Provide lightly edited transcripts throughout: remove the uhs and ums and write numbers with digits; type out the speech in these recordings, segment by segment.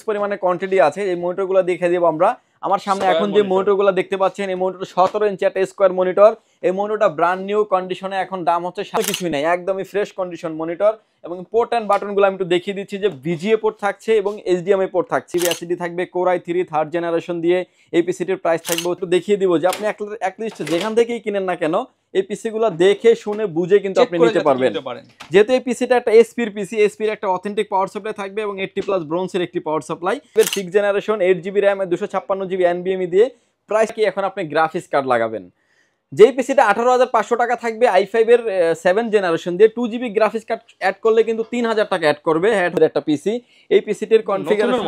পরিমাণে কোয়ান্টিটি আছে। এই মনিটরগুলো দেখিয়ে দেব আমরা। আমার সামনে এখন যে মনিটরগুলো দেখতে পাচ্ছেন, এই মনিটর 17 ইঞ্চি একটা স্কয়ার মনিটর। এই মনিটরটা ব্র্যান্ড নিউ কন্ডিশনে, এখন দাম হচ্ছে কিছুই নাই, একদমই ফ্রেশ কন্ডিশন মনিটর। এবং পোর্ট অ্যান্ড বাটনগুলো আমি একটু দেখিয়ে দিচ্ছি যে ভিজিএ পোর্ট থাকছে এবং এইচডিএমআই পোর্ট থাকছে। এসএসডি থাকবে কোর i3 থার্ড জেনারেশন দিয়ে। এই পিসিটির প্রাইস থাকবে, একটু দেখিয়ে দিব যে আপনি অ্যাটলিস্ট যেখান থেকেই কিনেন না কেন এই পিসিগুলো দেখে শুনে বুঝে কিন্তু আপনি নিতে পারবেন। যেহেতু এই পিসিটা একটা এসপির পিসি, এসপির একটা অথেন্টিক পাওয়ার সাপ্লাই থাকবে এবং 80+ ব্রোঞ্জের একটি power supply, 6 generation 8GB RAM 256GB NVMe দিয়ে। প্রাইস কি এখন আপনি গ্রাফিক্স কার্ড লাগাবেন। যেই পিসিটা 18,500 টাকা থাকবে i5 এর 7 জেনারেশন দিয়ে 2GB গ্রাফিক্স কার্ড অ্যাড করলে কিন্তু 3000 টাকা অ্যাড করবে একটা পিসি। এই পিসিটির কনফিগারেশন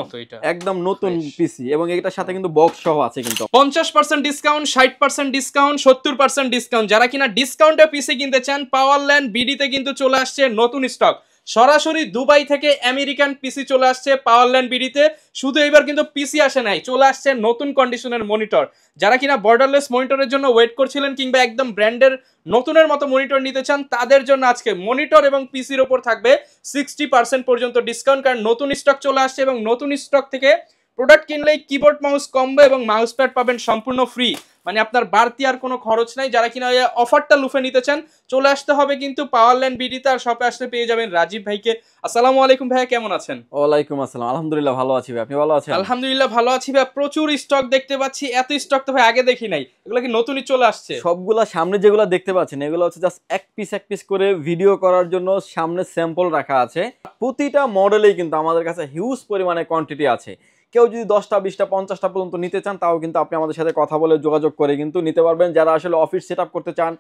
একদম নতুন পিসি এবং এটার সাথে কিন্তু বক্স সহ আছে। কিন্তু 50% ডিসকাউন্ট, 60% ডিসকাউন্ট, 70% ডিসকাউন্ট। যারা কিনা ডিসকাউন্টে পিসি কিনতে চান, পাওয়ারল্যান্ড বিডিতে কিন্তু চলে আসছে নতুন স্টক। সরাসরি দুবাই থেকে আমেরিকান পিসি চলে আসছে পাওয়ারল্যান্ড বিডিতে। শুধু এবার কিন্তু পিসি আসে নাই, চলে আসছে নতুন কন্ডিশনের মনিটর। যারা কিনা বর্ডারলেস মনিটরের জন্য ওয়েট করছিলেন কিংবা একদম ব্র্যান্ডের নতুনের মতো মনিটর নিতে চান, তাদের জন্য আজকে মনিটর এবং পিসির ওপর থাকবে 60% পর্যন্ত ডিসকাউন্ট। কারণ নতুন স্টক চলে আসছে এবং নতুন স্টক থেকে প্রোডাক্ট কিনলেই কিবোর্ড মাউস কম্বো এবং মাউস প্যাড পাবেন সম্পূর্ণ ফ্রি। মানে আপনার বাড়তি আর কোনো খরচ নাই। যারা কিনা এই অফারটা লুফে নিতে চান, চলে আসতে হবে কিন্তু পাওয়ারল্যান্ড বিডিতে। আর শপে আসলে পেয়ে যাবেন রাজীব ভাইকে। আসসালামু আলাইকুম ভাইয়া, কেমন আছেন? ওয়ালাইকুম আসসালাম, আলহামদুলিল্লাহ ভালো আছি ভাই, আপনি ভালো আছেন? আলহামদুলিল্লাহ ভালো আছি ভাই। প্রচুর স্টক দেখতে পাচ্ছি, এত স্টক তো ভাই আগে দেখি নাই। এগুলো কি নতুনই চলে আসছে? সবগুলা সামনে যেগুলো দেখতে পাচ্ছেন এগুলো হচ্ছে জাস্ট এক পিস করে ভিডিও করার জন্য সামনে স্যাম্পল রাখা আছে। প্রতিটা মডেলেই কিন্তু আমাদের কাছে হিউজ পরিমাণে কোয়ান্টিটি আছে। কেউ যদি 10টা 20টা 50টা পর্যন্ত নিতে চান, তাও কিন্তু আপনি আমাদের সাথে কথা বলে যোগাযোগ করে কিন্তু নিতে পারবেন। যারা আসলে অফিস সেট করতে চান,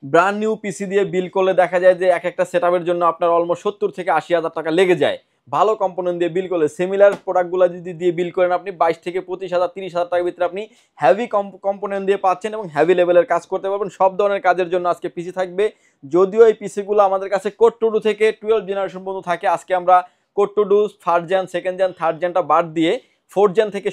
ব্র্যান্ড নিউ পিসি দিয়ে বিল করলে দেখা যায় যে এক একটা সেটআপের জন্য আপনার অলমোস্ট 70 থেকে 80,000 টাকা লেগে যায়। ভালো কম্পোনেন্ট দিয়ে বিল করলে, সিমিলার প্রোডাক্টগুলো যদি দিয়ে বিল করেন আপনি 22 থেকে 25,000 30,000 টাকার ভিতরে আপনি হেভি কম্পোনেন্ট দিয়ে পাচ্ছেন এবং হেভি লেভেলের কাজ করতে পারবেন। সব ধরনের কাজের জন্য আজকে পিসি থাকবে। যদিও এই পিসিগুলো আমাদের কাছে কোর টু ডু থেকে 12 জেনারেশন পর্যন্ত থাকে, আজকে আমরা কোর টু ডু first gen, second gen, third জেনটা বাদ দিয়ে ফোর্থ জেন থেকে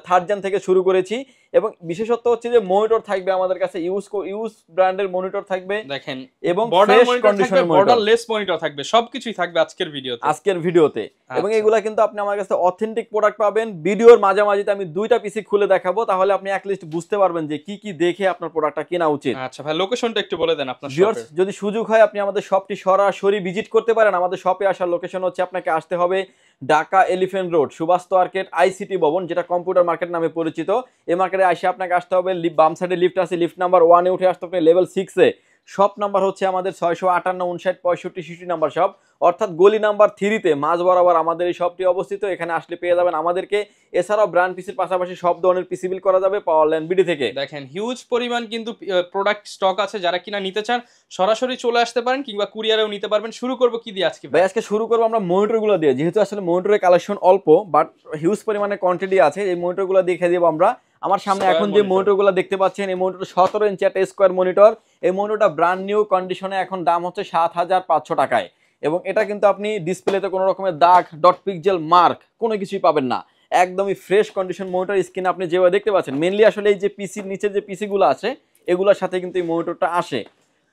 থার্ড জেন থেকে শুরু করেছি। এবং বিশেষত্ব হচ্ছে যে মনিটর থাকবে আমাদের কাছে ইউজ ব্র্যান্ডের মনিটর থাকবে দেখেন, এবং ফ্রেশ কন্ডিশনের বর্ডারলেস মনিটর থাকবে। সবকিছুই থাকবে আজকের ভিডিওতে। এবং এগুলা কিন্তু আপনি আমার কাছে অথেন্টিক প্রোডাক্ট পাবেন। ভিডিওর মাঝামাঝিতে আমি দুইটা পিসি খুলে দেখাবো, তাহলে আপনি অ্যাটলিস্ট বুঝতে পারবেন যে কি কি দেখে আপনার প্রোডাক্টটা কেনা উচিত। আচ্ছা ভাই, লোকেশনটা একটু বলে দেন আপনার শপের। যদি সুযোগ হয় আপনি আমাদের শপটি সরাসরি ভিজিট করতে পারেন। আমাদের শপে আসার লোকেশন হচ্ছে, আপনাকে আসতে হবে Dhaka elephant road, Subastu market, ICT ভবন, যেটা কম্পিউটার মার্কেট নামে পরিচিত। এই মার্কেটে এসে আপনাকে আসতে হবে, বাম সাইডে লিফট আছে, লিফট নাম্বার 1 এ উঠে আসতে হবে লেভেল 6 এ। শপ নাম্বার হচ্ছে আমাদের 658 59 65 66 নাম্বার শপ, অর্থাৎ গলি নাম্বার 3 তে মাঝ বরাবর আমাদের এই শপটি অবস্থিত। এখানে আসলে পেয়ে যাবেন আমাদেরকে। এছাড়াও ব্র্যান্ড পিসির পাশাপাশি সব ধরনের পিসি বিল করা যাবে পাওয়ারল্যান্ড বিডি থেকে। দেখেন, হিউজ পরিমাণ কিন্তু প্রোডাক্ট স্টক আছে। যারা কিনা নিতে চান সরাসরি চলে আসতে পারেন কিংবা কুরিয়ারেও নিতে পারবেন। শুরু করব কি দিয়ে আজকে ভাই? আজকে শুরু করব আমরা মনিটরগুলো দিয়ে। যেহেতু আসলে মনিটরের কালেকশন অল্প বাট হিউজ পরিমাণে কোয়ান্টিটি আছে, এই মনিটরগুলো দেখিয়ে দেব আমরা। আমার সামনে এখন যে মনিটরগুলো দেখতে পাচ্ছেন, এই মনিটর 17 ইঞ্চি একটা স্কয়ার মনিটর। এই মনিটরটা ব্র্যান্ড নিউ কন্ডিশনে, এখন দাম হচ্ছে 7,500 টাকায়। এবং এটা কিন্তু আপনি ডিসপ্লেতে কোনো রকমের দাগ, ডট পিক্সেল মার্ক কোনো কিছুই পাবেন না। একদমই ফ্রেশ কন্ডিশন মনিটর। স্ক্রিনে আপনি যেভাবে দেখতে পাচ্ছেন, মেনলি আসলে এই যে পিসির নিচে যে পিসিগুলো আছে এগুলোর সাথে কিন্তু এই মনিটরটা আসে।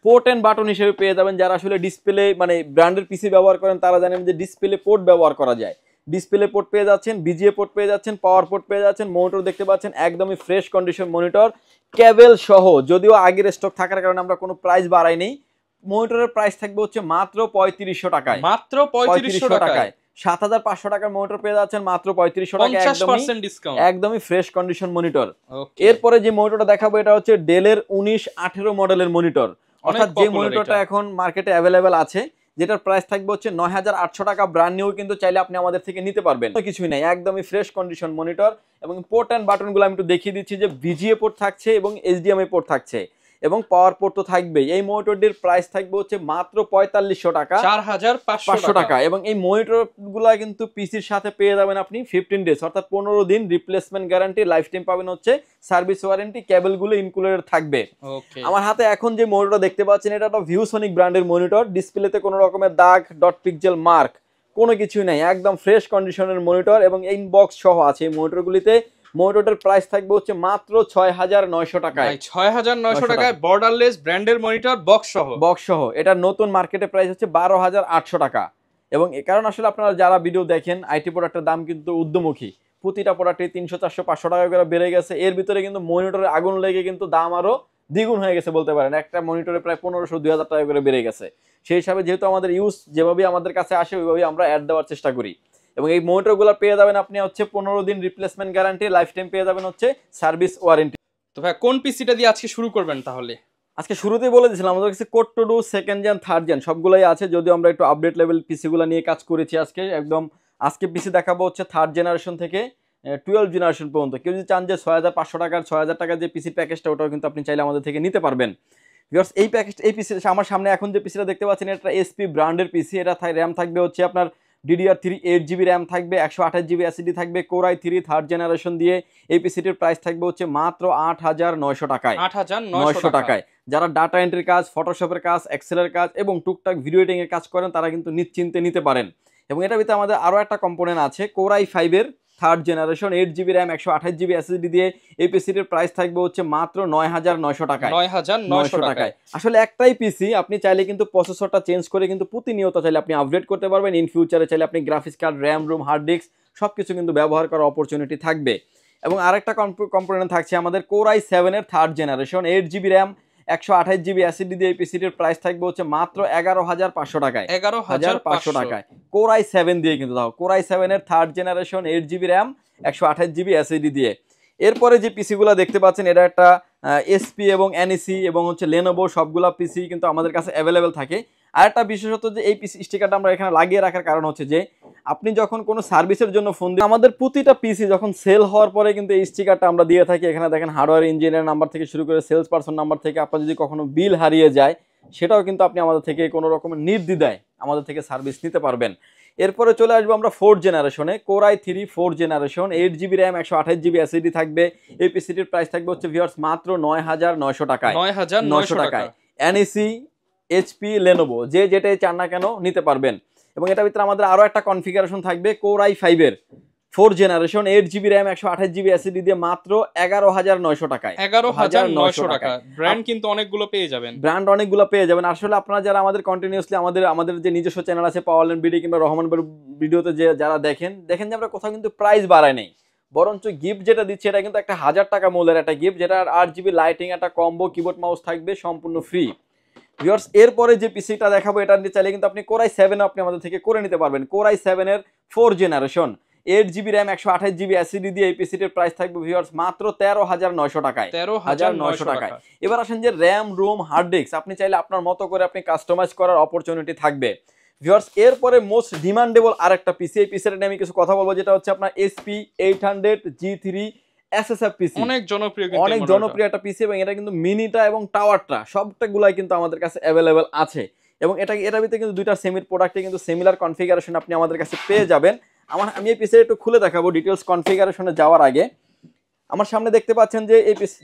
পোর্ট এন্ড বাটন হিসেবে পেয়ে যাবেন। যারা আসলে ডিসপ্লে মানে ব্র্যান্ডের পিসি ব্যবহার করেন তারা জানেন যে ডিসপ্লে পোর্ট ব্যবহার করা যায়। ডিসপ্লে পোর্ট পেয়ে যাচ্ছেন, বিজিএ পোর্ট পেয়ে যাচ্ছেন, পাওয়ার পোর্ট পেয়ে যাচ্ছেন। মনিটর দেখতে পাচ্ছেন একদমই ফ্রেশ কন্ডিশন মনিটর, কেবল সহ। যদিও আগের স্টক থাকার কারণে আমরা কোনো প্রাইস বাড়াই নেই। মনিটরের প্রাইস থাকবে হচ্ছে মাত্র 3500 টাকায়। মাত্র 3500 টাকায় 7,500 টাকার মনিটর পেয়ে যাচ্ছেন মাত্র 3500 টাকায়, একদমই ফ্রেশ কন্ডিশন মনিটর। এরপরে যে মনিটরটা দেখাবো এটা হচ্ছে ডেলের 1918 মডেলের মনিটর, অর্থাৎ যে মনিটরটা এখন মার্কেটে অ্যাভেলেবেল আছে, যেটার প্রাইস থাকবে হচ্ছে 9,800 টাকা। ব্র্যান্ড নিউ কিন্তু চাইলে আপনি আমাদের থেকে নিতে পারবেন, কিছুই নাই, একদমই ফ্রেশ কন্ডিশন মনিটর। এবং পোর্ট অ্যান্ড বাটনগুলো আমি একটু দেখিয়ে দিচ্ছি যে ভিজিএ পোর্ট থাকছে এবং এইচডিএমআই পোর্ট থাকছে এবং পাওয়ার পোর্ট তো থাকবেই। এই মনিটরটির প্রাইস থাকবে হচ্ছে মাত্র 4500 টাকা, 4500 টাকা। এবং এই মনিটরগুলো কিন্তু পিসির সাথে পেয়ে যাবেন আপনি 15 ডেজ, অর্থাৎ 15 দিন রিপ্লেসমেন্ট গ্যারান্টি, লাইফ টাইম পাবেন হচ্ছে সার্ভিস ওয়ারেন্টি, কেবলগুলো ইনক্লুডেড থাকবে। আমার হাতে এখন যে মনিটর দেখতে পাচ্ছেন এটা একটা ভিউসনিক ব্র্যান্ডের মনিটর। ডিসপ্লেতে কোনো রকমের দাগ, ডট পিক্সেল মার্ক কোনো কিছুই নাই, একদম ফ্রেশ কন্ডিশনের মনিটর এবং ইনবক্স সহ আছে এই মনিটরগুলিতে। মনিটরের প্রাইস থাকবে হচ্ছে মাত্র 6,900 টাকায়। 6,900 টাকায় বর্ডারলেস ব্র্যান্ডের মনিটর, বক্স সহ। এটা নতুন মার্কেটে প্রাইস হচ্ছে 12,800 টাকা। এবং কারণ আসলে আপনারা যারা ভিডিও দেখেন আইটি প্রোডাক্টের দাম কিন্তু ঊর্ধ্বমুখী, প্রতিটা প্রোডাক্টে 300 400 500 টাকা করে বেড়ে গেছে। এর ভিতরে কিন্তু মনিটরে আগুন লেগে কিন্তু দাম আরো দ্বিগুণ হয়ে গেছে বলতে পারেন, একটা মনিটরে প্রায় 1500 2000 টাকা করে বেড়ে গেছে। সেই হিসাবে যেহেতু আমাদের ইউজ যেভাবে আমাদের কাছে আসে ওইভাবেই আমরা অ্যাড দেওয়ার চেষ্টা করি। এবং এই মনিটরগুলো পেয়ে যাবেন আপনি হচ্ছে 15 দিন রিপ্লেসমেন্ট গ্যারান্টি, লাইফ টাইম পেয়ে যাবেন হচ্ছে সার্ভিস ওয়ারেন্টি। তো ভাই কোন পিসিটা দিয়ে আজকে শুরু করবেন তাহলে? আজকে শুরুতেই বলে দিয়েছিলাম আমাদের কাছে code to do second gen third gen সবগুলোই আছে, যদিও আমরা একটু আপডেট লেভেল পিসিগুলো নিয়ে কাজ করেছি আজকে। একদম আজকে পিসি দেখাবো হচ্ছে থার্ড জেনারেশন থেকে 12 জেনারেশন পর্যন্ত। কেউ যদি চান যে 6500 টাকার 6000 টাকার যে পিসির প্যাকেজটা ওটাও কিন্তু আপনি চাইলে আমাদের থেকে নিতে পারবেন। ভিউয়ার্স এই প্যাকেজ এই পিসি আমার সামনে এখন যে পিসিটা দেখতে পাচ্ছেন এটা এসপি ব্র্যান্ডের পিসি। এটা র্যাম থাকবে হচ্ছে আপনার DDR3 8GB র্যাম থাকবে, 128GB SSD থাকবে, Core i3 থার্ড জেনারেশন দিয়ে। এই পিসিটির প্রাইস থাকবে হচ্ছে মাত্র 8900 টাকায়। 8900 টাকায় যারা ডাটা এন্ট্রির কাজ, ফটোশপের কাজ, এক্সেলের কাজ এবং টুকটাক ভিডিও এডিটিং এর কাজ করেন তারা কিন্তু নিশ্চিন্তে নিতে পারেন। এবং এটার ভিতরে আমাদের আরো একটা কম্পোনেন্ট আছে Core i5 এর third generation 8GB RAM 128GB SSD দিয়ে। এই পিসিটির প্রাইস থাকবে হচ্ছে মাত্র 9900 টাকায়। 9900 টাকায়। আসলে একটাই পিসি, আপনি চাইলে কিন্তু প্রসেসরটা চেঞ্জ করে কিন্তু প্রতিনিয়ত চাইলে আপনি আপগ্রেড করতে পারবেন। ইন ফিউচারে চাইলে আপনি graphics card, RAM, ROM, hard disk সবকিছু কিন্তু ব্যবহার করার অপরচুনিটি থাকবে। এবং আরেকটা কম্পোনেন্ট থাকছে আমাদের Core i7 এর third generation 8GB RAM 128GB SSD দিয়ে। এই পিসিটির প্রাইস থাকবে হচ্ছে মাত্র 11500 টাকায়। 11500 টাকায় Core i7 দিয়ে কিন্তু দাও। Core i7 এর third generation 8GB RAM 128GB SSD দিয়ে। এরপরে যে পিসিগুলো দেখতে পাচ্ছেন এটা একটা এসপি এবং এনইসি এবং হচ্ছে লেনোভো সবগুলা পিসি কিন্তু আমাদের কাছে অ্যাভেলেবেল থাকে। আর একটা বিশেষত যে এই পিসি স্টিকারটা আমরা এখানে লাগিয়ে রাখার কারণ হচ্ছে যে আপনি যখন কোনো সার্ভিসের জন্য ফোন দিন, আমাদের প্রতিটা পিসি যখন সেল হওয়ার পরে কিন্তু এই স্টিকারটা আমরা দিয়ে থাকি। এখানে দেখেন হার্ডওয়্যার ইঞ্জিনিয়ার নাম্বার থেকে শুরু করে সেলস পারসন নাম্বার থেকে আপনার যদি কখনো বিল হারিয়ে যায় সেটাও কিন্তু আপনি আমাদের থেকে কোনো রকমের নির্দ্বিধায় আমাদের থেকে সার্ভিস নিতে পারবেন। এরপরে চলে আসবো আমরা ফোর্থ জেনারেশনে Core i3 fourth generation 8GB RAM 128GB SSD থাকবে। এই পিসিটির প্রাইস থাকবে হচ্ছে ভিউয়ার্স মাত্র 9900 টাকায়। 9900 টাকায় এনইসি, এইচপি, লেনোভো যে যেটাই চান না কেন নিতে পারবেন। এবং এটার ভিতরে আমাদের আরো একটা কনফিগারেশন থাকবে Core i5 এর fourth generation 8GB RAM 128GB SSD দিয়ে মাত্র 11900 টাকায়। 11900 টাকা। ব্র্যান্ড কিন্তু অনেকগুলো পেয়ে যাবেন। ব্র্যান্ড অনেকগুলো পেয়ে যাবেন। আসলে আপনারা যারা আমাদের কন্টিনিউয়াসলি আমাদের যে নিজস্ব চ্যানেল আছে পাওয়ারল্যান্ড বিডি কিংবা রহমান ভিডিওতে যে যারা দেখেন যে আমরা কোথাও কিন্তু প্রাইস বাড়াই নেই, বরঞ্চ গিফট যেটা দিচ্ছে এটা কিন্তু একটা 1000 টাকা মূল্যের একটা গিফট, যেটা 8GB লাইটিং, একটা কম্বো কিবোর্ড মাউস থাকবে সম্পূর্ণ ফ্রি। ভিউয়ার্স এরপরে যে পিসিটা দেখাবো এটা নিয়ে চাইলে কিন্তু আপনি Core i7 আপনি আমাদের থেকে করে নিতে পারবেন। Core i7 এর 4 generation 8GB RAM 128GB SSD দিয়ে এই পিসিটির প্রাইস থাকবে ভিউয়ার্স মাত্র 13900 টাকায়। 13900 টাকায়। এবার আসেন যে র্যাম, রোম, হার্ড ডিস্ক আপনি চাইলে আপনার মতো করে আপনি কাস্টমাইজ করার অপরচুনিটি থাকবে। ভিউয়ার্স এরপরে মোস্ট ডিমান্ডেবল আরেকটা পিসি, এই পিসিটা নিয়ে আমি কিছু কথা বলবো, যেটা হচ্ছে আপনার SP 800 G3 SSF পিসি। অনেক জনপ্রিয় কিন্তু অনেক জনপ্রিয় একটা পিসি এবং এটা কিন্তু মিনিটা এবং টাওয়ারটা সবটাগুলাই কিন্তু আমাদের কাছে অ্যাভেলেবেল আছে। এবং এটার ভিতরে কিন্তু দুইটা সেমির প্রোডাক্টে কিন্তু সিমিলার কনফিগারেশন আপনি আমাদের কাছে পেয়ে যাবেন। আমি এই পিসিটা একটু খুলে দেখাবো ডিটেলস কনফিগারেশনে যাওয়ার আগে। আমার সামনে দেখতে পাচ্ছেন যে এই পিসি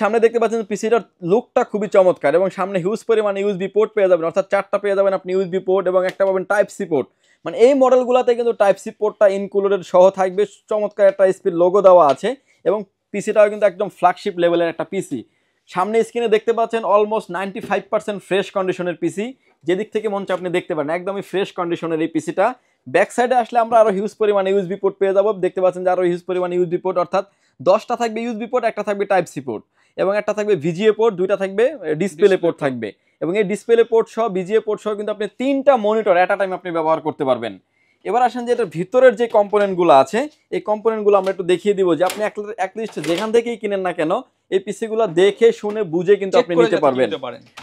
সামনে দেখতে পাচ্ছেন পিসিটার লুকটা খুবই চমৎকার এবং সামনে হিউজ পরিমাণে ইউএসবি পোর্ট পেয়ে যাবেন, অর্থাৎ 4টা পেয়ে যাবেন আপনি ইউএসবি পোর্ট এবং একটা পাবেন টাইপ সি পোর্ট। মানে এই মডেলগুলোতে কিন্তু টাইপ সি পোর্টটা ইনক্লুডেড সহ থাকবে, চমৎকার একটা এসপির লোগো দেওয়া আছে এবং পিসিটাও কিন্তু একদম ফ্ল্যাগশিপ লেভেলের একটা পিসি। সামনে স্ক্রিনে দেখতে পাচ্ছেন অলমোস্ট 95% ফ্রেশ কন্ডিশনের পিসি, যেদিক থেকে মন চায় আপনি দেখতে পারেন একদমই ফ্রেশ কন্ডিশনের এই পিসিটা। ব্যাক সাইডে আসলে আমরা আরো হিউজ পরিমাণে ইউএসবি পোর্ট পেয়ে যাবো, দেখতে পাচ্ছেন যে আরো হিউজ পরিমাণে ইউএসবি পোর্ট, অর্থাৎ 10টা থাকবে ইউএসবি পোর্ট, একটা থাকবে টাইপ সি পোর্ট এবং একটা থাকবে ভিজিএ পোর্ট, দুইটা থাকবে ডিসপ্লে পোর্ট থাকবে। এবং এই ডিসপ্লে পোর্ট সহ ভিজিএ পোর্ট সহ কিন্তু আপনি 3টা মনিটর এট আ টাইম আপনি ব্যবহার করতে পারবেন। এবার আসেন যে এটার ভিতরের যে কম্পোনেন্টগুলো আছে এই কম্পোনেন্টগুলো আমরা একটু দেখিয়ে দিব, যে আপনি অ্যাটলিস্ট যেখান থেকেই কিনেন না কেন এই পিসিগুলো দেখে শুনে বুঝে কিন্তু আপনি নিতে পারবেন।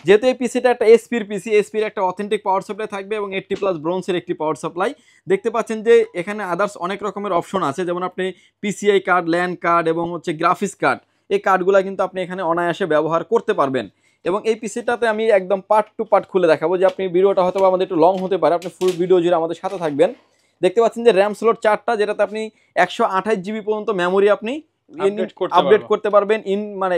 যেহেতু এই পিসিটা একটা এসপির পিসি, এসপির একটা অথেন্টিক পাওয়ার সাপ্লাই থাকবে এবং 80+ ব্রোঞ্জের একটি পাওয়ার সাপ্লাই। দেখতে পাচ্ছেন যে এখানে আদার্স অনেক রকমের অপশন আছে, যেমন আপনি পিসিআই কার্ড, ল্যান কার্ড এবং হচ্ছে গ্রাফিক্স কার্ড, এই কার্ডগুলো কিন্তু আপনি এখানে অনায়াসে ব্যবহার করতে পারবেন। এবং এই পিসিটাতে আমি একদম পার্ট টু পার্ট খুলে দেখাবো, যে আপনি ভিডিওটা হয়তো আমাদের একটু লং হতে পারে, আপনি ফুল ভিডিও জুড়ে আমাদের সাথে থাকবেন। দেখতে পাচ্ছেন যে র্যাম স্লট 4টা, যেটাতে আপনি 128GB পর্যন্ত মেমোরি আপনি আপডেট করতে পারবেন। মানে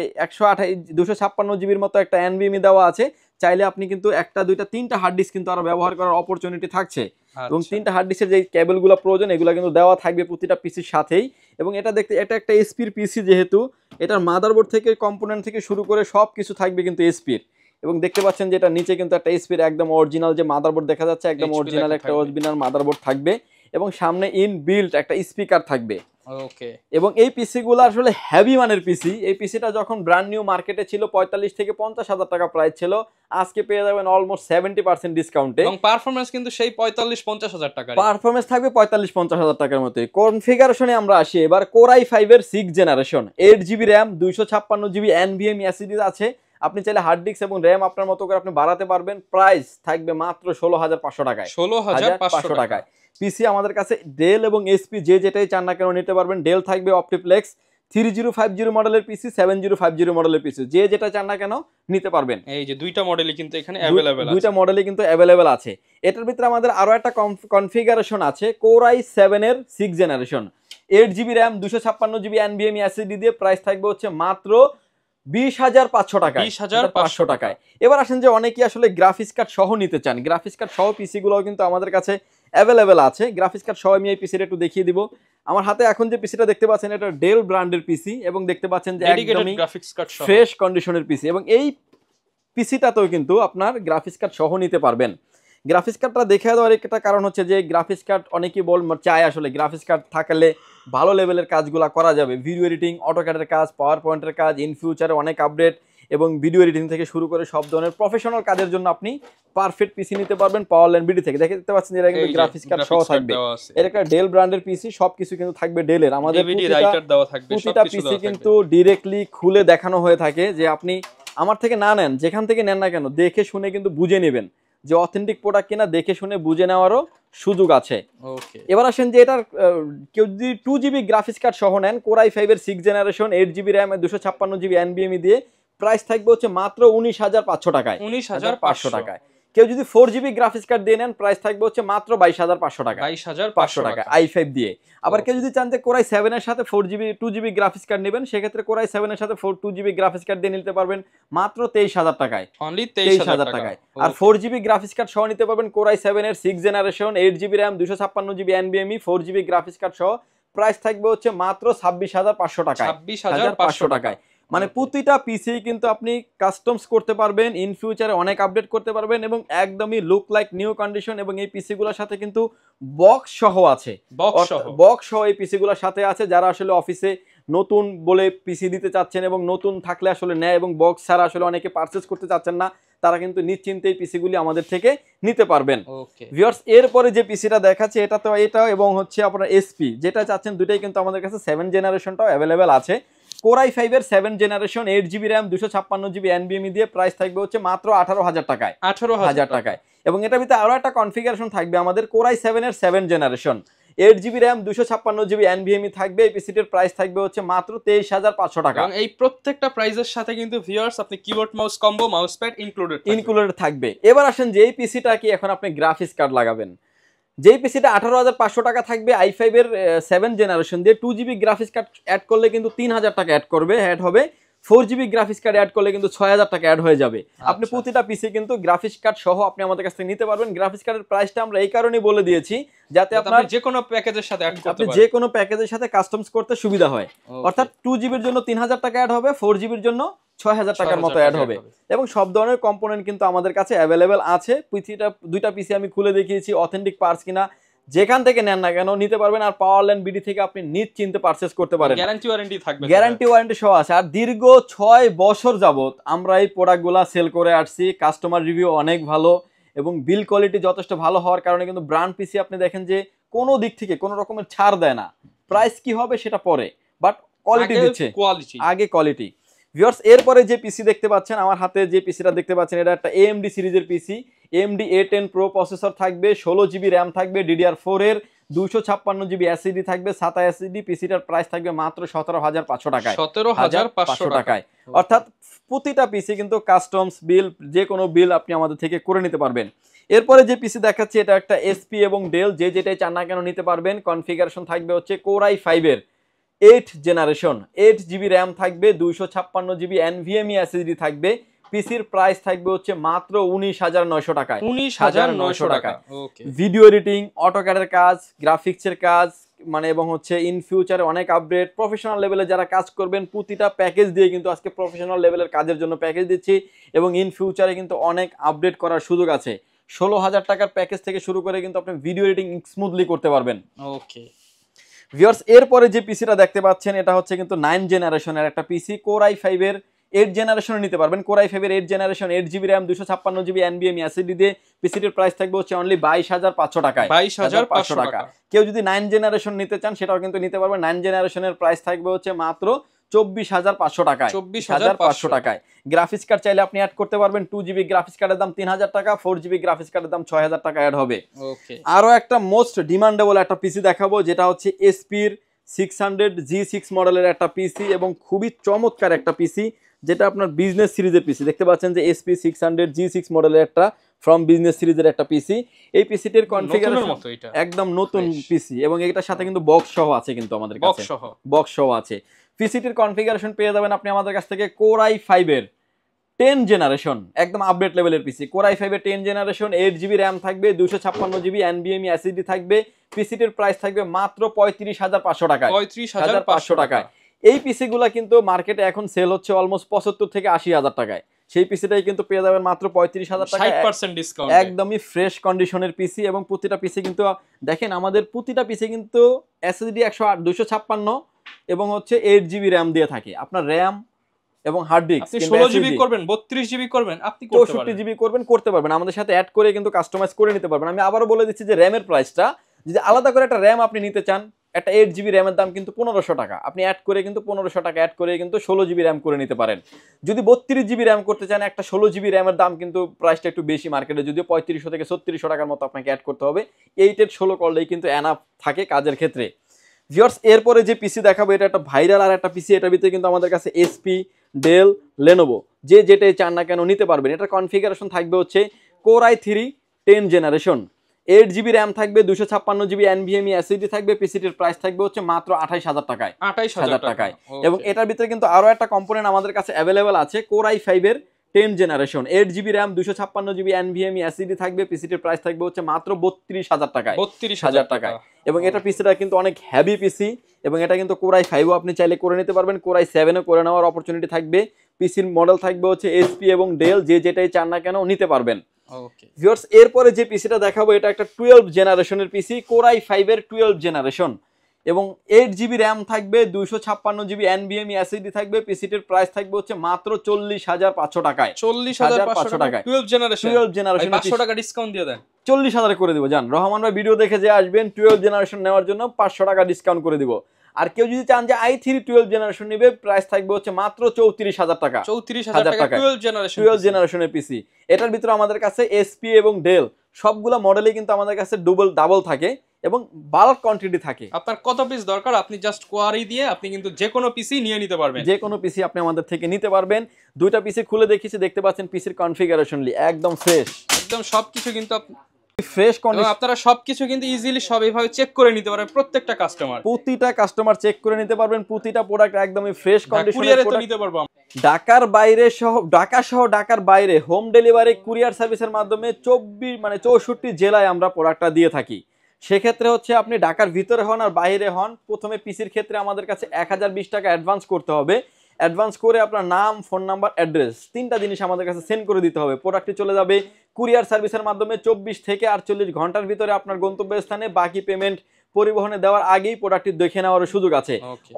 256GBর মতো একটা এনভিএমই দেওয়া আছে। চাইলে আপনি কিন্তু একটা, দুইটা, 3টা হার্ড ডিস্ক কিন্তু আরো ব্যবহার করার অপরচুনিটি থাকছে। এবং 3টা হার্ড ডিস্কের যে কেবলগুলো প্রয়োজন এগুলো কিন্তু দেওয়া থাকবে প্রতিটা পিসির সাথেই। এবং এটা একটা এসপির পিসি, যেহেতু এটার মাদারবোর্ড থেকে কম্পোনেন্ট থেকে শুরু করে সব কিছু থাকবে কিন্তু এসপির। এবং দেখতে পাচ্ছেন যে এটা নিচে কিন্তু একটা এইচপির একদম অরিজিনাল যে মাদারবোর্ড দেখা যাচ্ছে, একদম HP অরিজিনাল লেখা একটা থাকবে। অরিজিনাল মাদারবোর্ড থাকবে এবং সামনে ইনবিল্ট একটা স্পিকার থাকবে। ওকে, এবং এই পিসি গুলো আসলে হেভি মানের পিসি। এই পিসিটা যখন ব্র্যান্ড নিউ মার্কেটে ছিল 45 থেকে 50,000 টাকা প্রাইস ছিল, আজকে পেয়ে যাবেন অলমোস্ট 70% ডিসকাউন্টে। এবং পারফরম্যান্স কিন্তু সেই 45-50 হাজার টাকা। পারফরমেন্স থাকবে 45-50,000 টাকার মতোই। কনফিগারেশনে আমরা আসি এবার। কোর i5 এর 6 generation, 8GB RAM, 256GB NVMe SSD আছে। আপনি চাইলে হার্ড ডিস্ক এবং র্যাম আপনার মতো করে আপনি বাড়াতে পারবেন। প্রাইস থাকবে মাত্র 16,500 টাকায়। 16,500 টাকায় পিসি আমাদের কাছে ডেল এবং এসপি যে যেটাই চান না কেন নিতে পারবেন। ডেল থাকবে অপটিপ্লেক্স 3050 মডেলের পিসি, 7050 মডেলের পিসি, যে যেটা চান না কেন নিতে পারবেন। এই যে দুইটা মডেলই কিন্তু এখানে अवेलेबल আছে, দুইটা মডেলই কিন্তু অ্যাভেলেবেল আছে। এটার ভিতরে আমাদের আরো একটা কনফিগারেশন আছে, কোর i7 এর 6 generation, 8GB RAM, 256GB NVMe SSD দিয়ে প্রাইস থাকবে হচ্ছে মাত্র 20,500 টাকায়। 20,500 টাকায়। এবার আসেন যে অনেকেই আসলে গ্রাফিক্স কার্ড সহ নিতে চান। গ্রাফিক্স কার্ড সহ পিসি গুলো কিন্তু আমাদের কাছে অ্যাভেলেবেল আছে। গ্রাফিক্স কার্ড সহ আমি এই পিসিটা একটু দেখিয়ে দিব। আমার হাতে এখন যে পিসিটা দেখতে পাচ্ছেন এটা ডেল ব্র্যান্ডের পিসি এবং দেখতে পাচ্ছেন যে একদমই গ্রাফিক্স কার্ড সহ ফ্রেশ কন্ডিশনের পিসি এবং এই পিসিটাতেও কিন্তু আপনার গ্রাফিক্স কার্ড সহ নিতে পারবেন। গ্রাফিক্স কার্ডটা দেখে দেওয়ার একটা কারণ হচ্ছে যে গ্রাফিক্স কার্ড অনেকেই চায় আসলে গ্রাফিক্স কার্ড থাকলে ভালো লেভেলের কাজগুলো করা যাবে। ভিডিও এডিটিং, অটোক্যাডের কাজ, পাওয়ার পয়েন্টের কাজ, ইন ফিউচারে অনেক আপডেট এবং ভিডিও এডিটিং থেকে শুরু করে সব ধরনের প্রফেশনাল কাজের জন্য আপনি পারফেক্ট পিসি নিতে পারবেন পাওয়ার ল্যান্ড বিডি থেকে। দেখতে পাচ্ছেন যে এটা কিন্তু গ্রাফিক্স কার্ড সহ থাকবে। এটা একটা ডেল ব্র্যান্ডের পিসি, সবকিছু কিন্তু থাকবে ডেলের। আমাদের প্রতিটা পিসি কিন্তু ডিরেক্টলি খুলে দেখানো হয়ে থাকে যে আপনি আমার থেকে না নেন, যেখান থেকে নেন না কেন দেখে শুনে কিন্তু বুঝে নেবেন যে অথেন্টিক প্রোডাক্ট কিনা, দেখে শুনে বুঝে নেওয়ারও সুযোগ আছে। ওকে, এবার আসেন যে এটার কেউ যদি 2GB গ্রাফিক্স কার্ড সহ নেন, কোর i5 এর 6 generation, 8GB RAM, 256GB NVMe দিয়ে প্রাইস থাকবে হচ্ছে মাত্র 19,500 টাকায়। 19,500 টাকায়। কেউ যদি 4GB গ্রাফিক্স কার্ড দিয়ে নেন প্রাইস থাকবে হচ্ছে মাত্র 22,500 টাকা। 22,500 টাকা i5 দিয়ে। আবার কেউ যদি চান যে কোর i7 এর সাথে 2GB গ্রাফিক্স কার্ড নেবেন, সেক্ষেত্রে কোর i7 এর সাথে 2GB গ্রাফিক্স কার্ড দিয়ে নিতে পারবেন মাত্র 23,000 টাকায়। অনলি 23,000 টাকায়। আর 4GB গ্রাফিক্স কার্ড সহ নিতে পারবেন কোর i7 এর 6 generation, 8GB RAM, 256GB NVMe, 4GB graphics card সহ প্রাইস থাকবে হচ্ছে মাত্র 26,500 টাকায়। 26,500 টাকায়। মানে প্রতিটা পিসি কিন্তু আপনি কাস্টমস করতে পারবেন, ইন ফিউচারে অনেক আপডেট করতে পারবেন এবং একদমই লুক লাইক নিউ কন্ডিশন। এবং এই পিসি গুলোর সাথে কিন্তু বক্স সহ আছে, বক্স সহ এই পিসি গুলোর সাথে আছে। যারা আসলে অফিসে নতুন বলে পিসি দিতে চাচ্ছেন এবং নতুন থাকলে আসলে নেয় এবং বক্স ছাড়া আসলে অনেকে পারচেজ করতে চাচ্ছেন না, তারা কিন্তু নিশ্চিন্তে এই পিসিগুলি আমাদের থেকে নিতে পারবেন। ভিউয়ার্স, এরপরে যে পিসিটা দেখাচ্ছে এটা তো এটা এবং হচ্ছে আপনার এসপি যেটা চাচ্ছেন, দুটাই কিন্তু আমাদের কাছে 7 জেনারেশনটাও অ্যাভেলেবেল আছে। কোর i5 এর 7 generation, 8GB RAM, 256GB NVMe দিয়ে প্রাইস থাকবে হচ্ছে মাত্র 18,000 টাকায়। 18,000 টাকায়। এবং এটার ভিতরে আরো একটা কনফিগারেশন থাকবে আমাদের কোর i7 এর 7 generation, 8GB RAM, 256GB NVMe থাকবে। এই পিসিটির প্রাইস থাকবে হচ্ছে মাত্র 23,500 টাকা। এবং এই প্রত্যেকটা প্রাইসের সাথে কিন্তু ভিউয়ার্স আপনি keyboard mouse combo, mouse pad included থাকবে। এবার আসেন যে এই পিসিটা কি এখন আপনি গ্রাফিক্স কার্ড লাগাবেন, যেই পিসিটা 18,500 টাকা থাকবে i5 এর 7 জেনারেশন দিয়ে 2GB গ্রাফিক্স কার্ড অ্যাড করলে কিন্তু 3,000 টাকা অ্যাড হবে। 4GB গ্রাফিক্স কার্ড অ্যাড করলে কিন্তু 6,000 টাকা অ্যাড হয়ে যাবে। আপনি প্রতিটা পিসি কিন্তু গ্রাফিক্স কার্ড সহ আপনি আমাদের কাছ থেকে নিতে পারবেন। গ্রাফিক্স কার্ডের প্রাইসটা আমরা এই কারণেই বলে দিয়েছি যাতে আপনার যে কোনো প্যাকেজের সাথে অ্যাড করতে পারেন, যে কোনো প্যাকেজের সাথে কাস্টমস করতে সুবিধা হয়। অর্থাৎ 2GBর জন্য 3,000 টাকা অ্যাড হবে, 4GBর জন্য 6,000 টাকার মতো অ্যাড হবে। এবং সব ধরনের কম্পোনেন্ট কিন্তু আমাদের কাছে অ্যাভেলেবেল আছে। দুইটা পিসি আমি খুলে দেখিয়েছি, অথেন্টিক পার্টস কিনা, যেখান থেকে নেন না কেন নিতে পারবেন। আর পাওয়ার ল্যান্ড বিডি থেকে আপনি নিশ্চিন্তে পারচেজ করতে পারেন। গ্যারান্টি ওয়ারেন্টি সহ আছে। আর দীর্ঘ 6 বছর যাবত আমরা এই প্রোডাক্টগুলো সেল করে আসছি। কাস্টমার রিভিউ অনেক ভালো এবং বিল কোয়ালিটি যথেষ্ট ভালো হওয়ার কারণে কিন্তু ব্র্যান্ড পিসি আপনি দেখেন যে কোনো দিক থেকে কোনো রকমের ছাড় দেয় না। প্রাইস কি হবে সেটা পরে, বাট কোয়ালিটি দিচ্ছে আগে, কোয়ালিটি। ভিউয়ার্স, এরপরে যে পিসি দেখতে পাচ্ছেন আমার হাতে, যে পিসিটা দেখতে পাচ্ছেন এটা একটা AMD সিরিজের পিসি। AMD A10 Pro প্রসেসর থাকবে, 16GB র্যাম থাকবে, DDR4 এর, 256GB SSD থাকবে, SATA SSD। পিসিটার প্রাইস থাকবে মাত্র 17,500 টাকায়। 17,500 টাকায়। অর্থাৎ প্রতিটা পিসি কিন্তু কাস্টমস বিল, যে কোনো বিল আপনি আমাদের থেকে করে নিতে পারবেন। এরপরে যে পিসি দেখাচ্ছি এটা একটা SP এবং ডেল, যে যেটাই চান না কেন নিতে পারবেন। কনফিগারেশন থাকবে হচ্ছে কোর i5 এর 8 জেনারেশন, 8GB র্যাম থাকবে, 256GB NVMe SSD থাকবে। পিসির প্রাইস থাকবে হচ্ছে মাত্র 19,900 টাকায়। 19,900 টাকা। ভিডিও এডিটিং, অটোক্যাডের কাজ, গ্রাফিক্সের কাজ, মানে এবং হচ্ছে ইন ফিউচারে অনেক আপডেট প্রফেশনাল লেভেলে যারা কাজ করবেন প্রতিটা প্যাকেজ দিয়ে কিন্তু আজকে প্রফেশনাল লেভেলের কাজের জন্য প্যাকেজ দিচ্ছি এবং ইন ফিউচারে কিন্তু অনেক আপডেট করার সুযোগ আছে। 16,000 টাকার প্যাকেজ থেকে শুরু করে কিন্তু আপনি ভিডিও এডিটিং স্মুথলি করতে পারবেন। ওকে ভিউয়ার্স, এরপরে যে পিসিটা দেখতে পাচ্ছেন এটা হচ্ছে কিন্তু 9 জেনারেশনের একটা পিসি, কোর i5 এর 8 জেনারেশনে নিতে পারবেন। কোর i5 এর 8 generation 8GB RAM 256GB NVMe SSD দিয়ে পিসিটির প্রাইস থাকবে হচ্ছে অনলি 22,500 টাকায়। 22,500 টাকা। কেউ যদি 9 জেনারেশন নিতে চান সেটাও কিন্তু নিতে পারবেন। 9 জেনারেশনের প্রাইস থাকবে হচ্ছে মাত্র 24,500 টাকায়। 24,500 টাকায় গ্রাফিক্স কার্ড চাইলে আপনি অ্যাড করতে পারবেন। 2GB গ্রাফিক্স কার্ডের দাম 3,000 টাকা, 4GB গ্রাফিক্স কার্ডের দাম 6,000 টাকা অ্যাড হবে। ওকে আরো একটা মোস্ট ডিমান্ডেবল একটা পিসি দেখাবো যেটা হচ্ছে এসপির 600G6 মডেলের একটা পিসি এবং খুবই চমৎকার একটা পিসি, যেটা আপনার বিজনেস সিরিজের পিসি। দেখতে পাচ্ছেন যে এসপি 600G6 মডেলের একটা ফ্রম বিজনেস সিরিজের একটা পিসি। এই পিসিটির কনফিগারেশন একদম নতুন পিসি এবং এটার সাথে কিন্তু বক্স সহ আছে, কিন্তু আমাদের কাছে বক্স সহ আছে। পিসিটির কনফিগারেশন পেয়ে যাবেন আপনি আমাদের কাছ থেকে কোর i5 এর 10 জেনারেশন, একদম আপডেট লেভেলের পিসি। কোর i5 এর 10 জেনারেশন, 8GB RAM থাকবে, 256GB NVMe SSD থাকবে। পিসিটির প্রাইস থাকবে মাত্র 35,500 টাকায়। 35,500 টাকায় এই পিসিগুলা কিন্তু মার্কেটে এখন সেল হচ্ছে অলমোস্ট 75 থেকে 80,000 টাকায়। সেই পিসিটাই কিন্তু পেয়ে যাবেন মাত্র 35,000 টাকায়, 60% ডিসকাউন্ট, একদমই ফ্রেশ কন্ডিশনের পিসি। এবং প্রতিটা পিসি কিন্তু দেখেন আমাদের প্রতিটা পিসি কিন্তু SSD 256 এবং হচ্ছে 8GB RAM দিয়ে থাকে। আপনার RAM এবং হার্ড ডিস্ক আপনি 16GB করবেন, 32GB করবেন, আপনি 64GB করবেন, করতে পারবেন। আমাদের সাথে অ্যাড করে কিন্তু কাস্টমাইজ করে নিতে পারবেন। আমি আবারও বলে দিচ্ছি যে র‍্যামের প্রাইসটা যদি আলাদা করে একটা RAM আপনি নিতে চান, একটা 8GB RAM এর দাম কিন্তু 1500 টাকা। আপনি অ্যাড করে কিন্তু 1500 টাকা অ্যাড করে কিন্তু 16GB RAM করে নিতে পারেন। যদি 32GB RAM করতে চান, একটা 16GB RAM এর দাম কিন্তু প্রাইসটা একটু বেশি মার্কেটে, যদিও 3500 থেকে 3600 টাকার মতো আপনাকে অ্যাড করতে হবে। 8 এর 16 করলেই কিন্তু এনাফ থাকে কাজের ক্ষেত্রে। ভিউয়ার্স, এরপরে যে পিসি দেখাবো এটা একটা ভাইরাল আর একটা পিসি। এটার ভিতরে কিন্তু আমাদের কাছে এসপি, ডেল, লেনোভো যে যেটাই চান না কেন নিতে পারবেন। এটার কনফিগারেশন থাকবে হচ্ছে core i3 10 generation, 8GB RAM থাকবে, 256GB NVMe SSD থাকবে। পিসিটির প্রাইস থাকবে হচ্ছে মাত্র 28,000 টাকায়। 28,000 টাকায়। এবং এটার ভিতরে কিন্তু আরো একটা কম্পোনেন্ট আমাদের কাছে অ্যাভেলেবেল আছে। কোর i5 এর 10 generation, 8GB RAM, 256GB NVMe SSD থাকবে। পিসিটির প্রাইস থাকবে হচ্ছে মাত্র 32,000 টাকায়। 32,000 টাকায়। এবং এটা পিসিটা কিন্তু অনেক হেভি পিসি এবং এটা কিন্তু কোর i5ও আপনি চাইলে করে নিতে পারবেন, কোর i7ও করে নেওয়ার অপরচুনিটি থাকবে। পিসির মডেল থাকবে হচ্ছে এসপি এবং ডেল, যে যেটাই চান না কেন নিতে পারবেন। ওকে ভিউয়ার্স, এরপরে যে পিসিটা দেখাবো এটা একটা 12 জেনারেশনের পিসি, কোর i5 এর 12 জেনারেশন এবং 8GB RAM থাকবে, 256GB NVMe SSD থাকবে। পিসিটির প্রাইস থাকবে হচ্ছে মাত্র 40,500 টাকায়। 40,500 টাকায় 12 জেনারেশন 500 টাকা ডিসকাউন্ট দিয়ে দেন, 40,000 করে দিব। জান রহমান ভাই ভিডিও দেখে যে আসবেন 12 জেনারেশন নেওয়ার জন্য 500 টাকা ডিসকাউন্ট করে দিব। আর কেউ যদি চান যে i3 12 জেনারেশন নেবে, প্রাইস থাকবে হচ্ছে মাত্র 34,000 টাকা। 34,000 টাকা 12 জেনারেশনের পিসি। এটার ভিতরে আমাদের কাছে এসপি এবং ডেল সবগুলা মডেলই কিন্তু আমাদের কাছে ডাবল থাকে এবং বাল্ক কোয়ান্টিটি থাকে। আপনার কত পিস দরকার আপনি জাস্ট কোয়ারি দিয়ে আপনি কিন্তু যে কোনো পিসি নিয়ে নিতে পারবেন। যে কোনো পিসি আপনি আমাদের থেকে নিতে পারবেন। দুইটা পিসি খুলে দেখিয়েছি, দেখতে পাচ্ছেন পিসির কনফিগারেশনলি একদম ফ্রেশ, একদম সবকিছু কিন্তু ফ্রেশ কন্ডিশন। আপনারা সবকিছু কিন্তু ইজিলি সব এইভাবে চেক করে নিতে পারবেন। প্রত্যেকটা কাস্টমার চেক করে নিতে পারবেন। প্রতিটা প্রোডাক্ট একদমই ফ্রেশ কন্ডিশনে নিতে পারবো। ঢাকার বাইরে ঢাকার বাইরে হোম ডেলিভারি কুরিয়ার সার্ভিসের মাধ্যমে 64 জেলায় আমরা প্রোডাক্টটা দিয়ে থাকি। সেক্ষেত্রে হচ্ছে আপনি ঢাকার ভিতরে হন আর বাইরে হন, প্রথমে পিসির ক্ষেত্রে আমাদের কাছে 1020 টাকা অ্যাডভান্স করতে হবে। অ্যাডভান্স করে আপনার নাম, ফোন নাম্বার, অ্যাড্রেস 3টা জিনিস আমাদের কাছে সেন্ড করে দিতে হবে। প্রোডাক্টটি চলে যাবে কুরিয়ার সার্ভিসের মাধ্যমে 24 থেকে 48 ঘন্টার ভিতরে আপনার গন্তব্যস্থানে। বাকি পেমেন্ট পরিবহনে দেওয়ার আগেই প্রোডাক্টটি দেখে নেওয়ার সুযোগ আছে।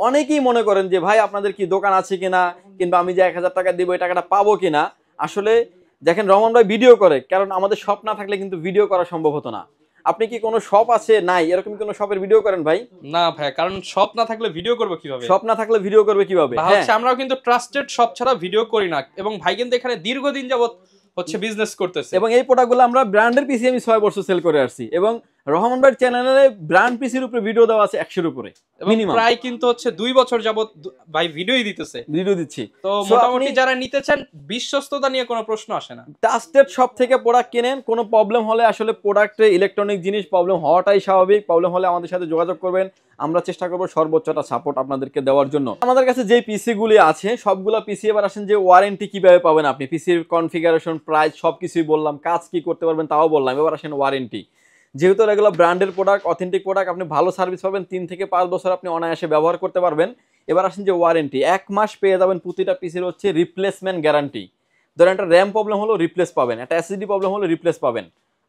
অনেকেই মনে করেন যে ভাই আপনাদের কি দোকান আছে কিনা, কিংবা আমি যে 1000 টাকা দিব এই টাকাটা পাবো কিনা। আসলে দেখেন রহমান ভাই ভিডিও করে, কারণ আমাদের শপ না থাকলে কিন্তু ভিডিও করা সম্ভব হতো না। আপনি কি কোনো শপ আছে? নাই, এরকম কোনো শপের ভিডিও করেন ভাই? না ভাই, কারণ শপ না থাকলে ভিডিও করব কিভাবে? শপ না থাকলে ভিডিও করবে কিভাবে? হ্যাঁ, আমরাও কিন্তু ট্রাস্টেড শপ ছাড়া ভিডিও করি না এবং ভাই কিন্তু এখানে দীর্ঘদিন যাবত বিজনেস করতেছে এবং এই প্রোডাক্টগুলো আমরা ব্র্যান্ডের পিসি আমি 6 বছর সেল করে আসছি এবং রহমান ভাই চ্যানেলে ব্র্যান্ড পিসির উপরে ভিডিও দেওয়া আছে 100 এর উপরে মিনিমাম। প্রায় কিন্তু 2 বছর যাবত ভাই ভিডিও দিচ্ছি। তো মোটামুটি যারা নিতে চান বিশ্বস্ততা নিয়ে কোনো প্রশ্ন আসে না। ট্রাস্টেড শপ থেকে প্রোডাক্ট কিনেন। কোনো প্রবলেম হলে আসলে প্রোডাক্টে ইলেকট্রনিক জিনিস প্রবলেম হওয়াটাই স্বাভাবিক। প্রবলেম হলে আমাদের সাথে যোগাযোগ করবেন, আমরা চেষ্টা করব সর্বোচ্চটা সাপোর্ট আপনাদেরকে দেওয়ার জন্য। আমাদের কাছে যে পিসিগুলি আছে সবগুলো পিসি, এবার আসেন যে ওয়ারেন্টি কিভাবে পাবেন আপনি। পিসির কনফিগারেশন, প্রাইস সবকিছুই বললাম, কাজ কি করতে পারবেন তাও বললাম। এবার আসেন ওয়ারেন্টি। যেহেতু এগুলো ব্র্যান্ডের প্রোডাক্ট, অথেন্টিক প্রোডাক্ট, আপনি ভালো সার্ভিস পাবেন, 3 থেকে 5 বছর আপনি অনায়াসে ব্যবহার করতে পারবেন। এবার আসেন যে ওয়ারেন্টি, 1 মাস পেয়ে যাবেন প্রতিটা পিসের হচ্ছে রিপ্লেসমেন্ট গ্যারান্টি। ধরেন একটা র্যাম প্রবলেম হলো রিপ্লেস পাবেন, একটা এসএসডি প্রবলেম হলো রিপ্লেস পাবেন,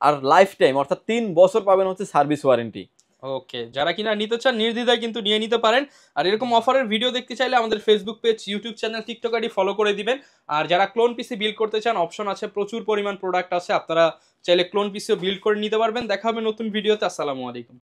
আর লাইফ টাইম অর্থাৎ 3 বছর পাবেন হচ্ছে সার্ভিস ওয়ারেন্টি। ওকে, যারা কিনা নিতে চান নির্দ্বিধায় কিন্তু নিয়ে নিতে পারেন। আর এরকম অফারের ভিডিও দেখতে চাইলে আমাদের Facebook page, YouTube channel, TikTok ID follow করে দিবেন। আর যারা ক্লোন পিসি বিল্ড করতে চান, অপশন আছে, প্রচুর পরিমাণ প্রোডাক্ট আছে, আপনারা চাইলে ক্লোন পিসিও বিল্ড করে নিতে পারবেন। দেখা হবে নতুন ভিডিওতে। আসসালামু আলাইকুম।